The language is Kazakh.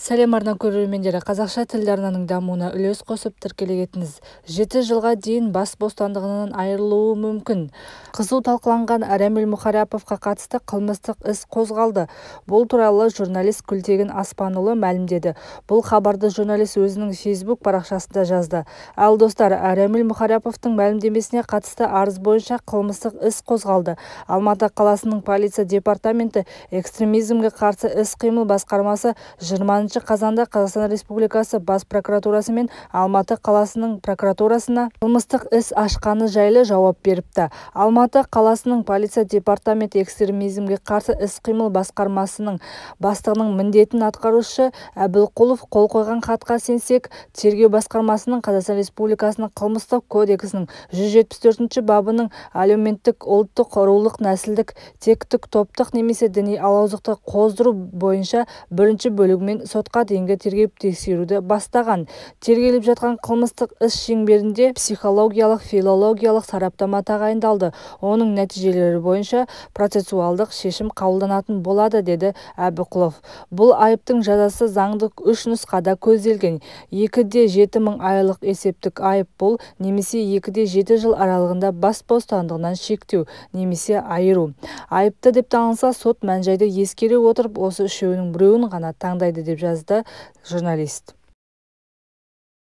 Сәлем арна көрермендері, қазақша тілді арнаның дамуына үлес қосып тіркелетіңіз. 7 жылға дейін бас бостандығынан айырылуы мүмкін. Қызу талқыланған Рәмил Мұхаряповқа қатысты қылмыстық іс қозғалды. Бұл туралы журналист Күлтегін Аспанұлы мәлімдеді. Бұл хабарды журналист өзінің Facebook парақшасында жазды. Ал достар, Рәмил Мұхаряповтың мәлімдемесіне қатысты арыз бойынша қылмыстық іс қозғалды. Алматы қаласының полиция департаменті экстремизмге қарсы іс-қимыл басқармасы 20 қазанда Қазақстан Республикасы бас прокуратурасы мен Алматы қаласының прокуратурасына қылмыстық іс ашқаны жайлы жауап беріпті. Алматы қаласының полиция департаменті экстремизмге қарсы іс-қимыл басқармасының бастығының міндетін атқарушы Әбілқұлов қол қойған хатқа сенсек, тергеу басқармасының Қазақстан Республикасының қылмыстық кодексінің 174 бабының әлеуметтік, ұлттық, рулық, нәсілдік, тектік, топтық немесе діни алауыздықты қоздыру бойынша бірінші бөлігімен сотқа дейінгі тергеп-тексеруді бастаған. Тергеліп жатқан қылмыстық іс шеңберінде психологиялық, филологиялық сараптама тағайындалды. Оның нәтижелері бойынша процессуалдық шешім қабылданатын болады, деді Әбілқұлов. Бұл айыптың жазасы заңдық 3 нұсқада көзделген. 2-де 7 мың айлық есептік айыппұл немесе 2-де 7 жыл аралығында бас бостандығынан шектеу немесе айыру. Айыпты деп танылса, сот мән-жайды ескере отырып осы үшеуінің біреуін ғана таңдайды, деп жазды журналист.